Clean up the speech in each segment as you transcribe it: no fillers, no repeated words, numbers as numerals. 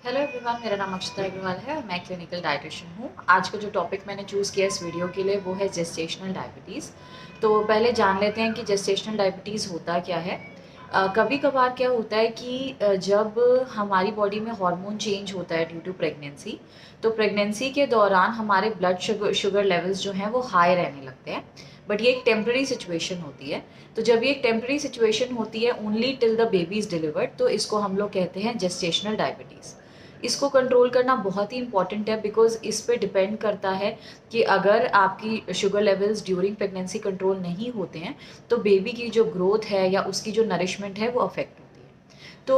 Hello everyone, मेरा नाम अक्षता अग्रवाल है और मैं क्लिनिकल डाइटिशियन हूँ। आज का जो टॉपिक मैंने चूज़ किया इस वीडियो के लिए वो है जेस्टेशनल डायबिटीज़। तो पहले जान लेते हैं कि जेस्टेशनल डायबिटीज़ होता क्या है। कभी कभार क्या होता है कि जब हमारी बॉडी में हार्मोन चेंज होता है ड्यू टू प्रेगनेंसी, तो प्रेगनेंसी के दौरान हमारे ब्लड शुगर लेवल्स जो हैं वो हाई रहने लगते हैं। बट ये एक टेम्प्रेरी सिचुएशन होती है। तो जब ये एक टेम्प्रेरी सिचुएशन होती है only till the baby is delivered, तो इसको हम लोग कहते हैं जेस्टेशनल डायबिटीज़। इसको कंट्रोल करना बहुत ही इंपॉर्टेंट है बिकॉज इस पे डिपेंड करता है कि अगर आपकी sugar levels during pregnancy control नहीं होते हैं तो बेबी की जो ग्रोथ है या उसकी जो नरिशमेंट है वो अफेक्ट होती है। तो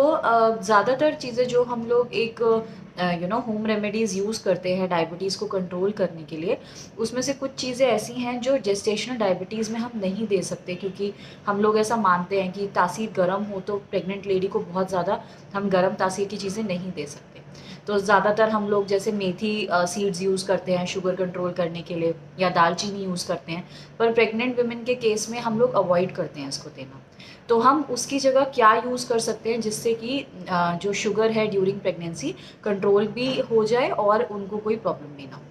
ज़्यादातर चीज़ें जो हम लोग एक होम रेमेडीज़ यूज़ करते हैं डायबिटीज़ को कंट्रोल करने के लिए, उसमें से कुछ चीज़ें ऐसी हैं जो जेस्टेशनल डायबिटीज़ में हम नहीं दे सकते, क्योंकि हम लोग ऐसा मानते हैं कि तासीर गर्म हो तो प्रेग्नेंट लेडी को बहुत ज़्यादा हम गर्म तासीर की चीज़ें नहीं दे सकते। तो ज़्यादातर हम लोग जैसे मेथी सीड्स यूज़ करते हैं शुगर कंट्रोल करने के लिए, या दालचीनी यूज़ करते हैं। पर प्रेग्नेंट वुमेन के केस में हम लोग अवॉइड करते हैं इसको देना। तो हम उसकी जगह क्या यूज़ कर सकते हैं जिससे कि जो शुगर है ड्यूरिंग प्रेगनेंसी कंट्रोल भी हो जाए और उनको कोई प्रॉब्लम भी ना हो।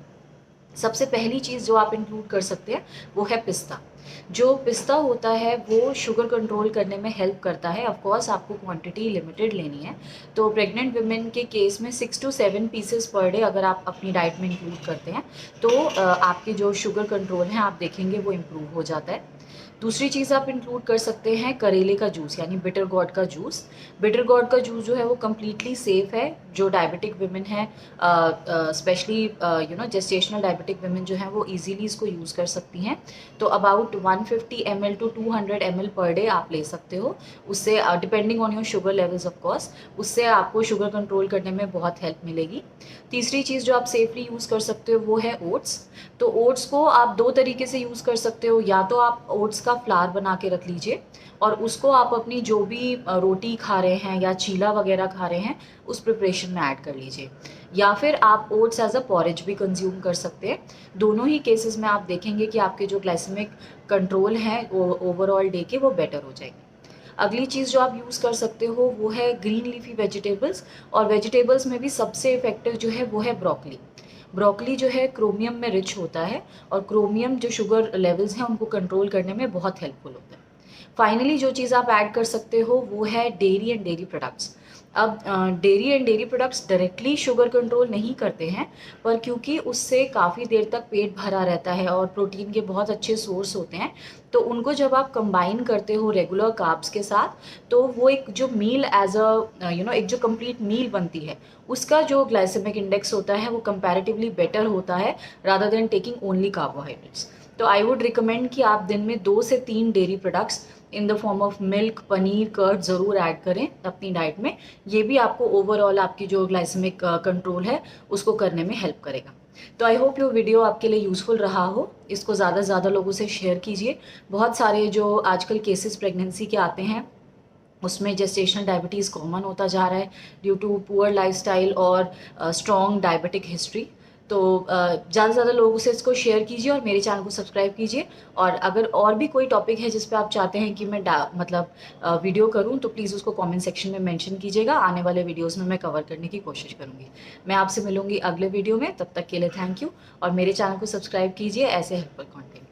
सबसे पहली चीज़ जो आप इंक्लूड कर सकते हैं वो है पिस्ता। जो पिस्ता होता है वो शुगर कंट्रोल करने में हेल्प करता है। ऑफ कोर्स आपको क्वांटिटी लिमिटेड लेनी है। तो प्रेग्नेंट वुमेन के केस में 6 to 7 पीसेस पर डे अगर आप अपनी डाइट में इंक्लूड करते हैं तो आपके जो शुगर कंट्रोल है आप देखेंगे वो इम्प्रूव हो जाता है। दूसरी चीज़ आप इंक्लूड कर सकते हैं करेले का जूस, यानी बिटर गॉर्ड का जूस। बिटर गॉर्ड का जूस जो है वो कम्प्लीटली सेफ़ है। जो डायबिटिक वुमेन है, स्पेशली जेस्टेशनल डायबिटिक वुमेन जो है वो इजीली इसको यूज़ कर सकती हैं। तो about 150 ml to 200 ml per day आप ले सकते हो। उससे depending on your sugar levels of course, उससे आपको शुगर कंट्रोल करने में बहुत हेल्प मिलेगी। तीसरी चीज़ जो आप सेफली यूज़ कर सकते हो वो है ओट्स। तो ओट्स को आप दो तरीके से यूज़ कर सकते हो। या तो आप ओट्स का फ्लार बना के रख लीजिए और उसको आप अपनी जो भी रोटी खा रहे हैं या चीला वगैरह खा रहे हैं उस प्रिपरेशन में ऐड कर लीजिए। या फिर आप ओट्स एज अ पॉरेज भी कंज्यूम कर सकते हैं। दोनों ही केसेस में आप देखेंगे कि आपके जो ग्लाइसेमिक कंट्रोल है वो ओवरऑल डे के वो बेटर हो जाएगी। अगली चीज़ जो आप यूज़ कर सकते हो वो है ग्रीन लीफी वेजिटेबल्स। और वेजिटेबल्स में भी सबसे इफेक्टिव जो है वो है ब्रोकली। ब्रोकली जो है क्रोमियम में रिच होता है और क्रोमियम जो शुगर लेवल्स हैं उनको कंट्रोल करने में बहुत हेल्पफुल होता है। फाइनली जो चीज़ आप ऐड कर सकते हो वो है डेयरी एंड डेयरी प्रोडक्ट्स। अब dairy and dairy products directly sugar control नहीं करते हैं, पर क्योंकि उससे काफ़ी देर तक पेट भरा रहता है और प्रोटीन के बहुत अच्छे सोर्स होते हैं, तो उनको जब आप कंबाइन करते हो रेगुलर कार्ब्स के साथ तो वो एक जो मील एज अ एक जो कंप्लीट मील बनती है उसका जो ग्लाइसेमिक इंडेक्स होता है वो कंपैरेटिवली बेटर होता है rather than taking only carbohydrates. तो आई वुड रिकमेंड कि आप दिन में 2 से 3 dairy products in the form of milk, paneer, curd ज़रूर ऐड करें अपनी डाइट में। ये भी आपको ओवरऑल आपकी जो ग्लाइसेमिक कंट्रोल है उसको करने में हेल्प करेगा। तो आई होप ये वीडियो आपके लिए यूज़फुल रहा हो। इसको ज़्यादा से ज़्यादा लोगों से शेयर कीजिए। बहुत सारे जो आजकल केसेस प्रेगनेंसी के आते हैं उसमें जेस्टेशनल डायबिटीज़ कॉमन होता जा रहा है ड्यू टू पुअर लाइफस्टाइल और स्ट्रॉन्ग डायबिटिक हिस्ट्री। तो ज़्यादा से ज़्यादा लोगों से इसको शेयर कीजिए और मेरे चैनल को सब्सक्राइब कीजिए। और अगर और भी कोई टॉपिक है जिस पे आप चाहते हैं कि मैं वीडियो करूं तो प्लीज़ उसको कमेंट सेक्शन में मेंशन कीजिएगा। आने वाले वीडियोस में मैं कवर करने की कोशिश करूंगी। मैं आपसे मिलूंगी अगले वीडियो में, तब तक के लिए थैंक यू। और मेरे चैनल को सब्सक्राइब कीजिए ऐसे हेल्पफुल कंटेंट।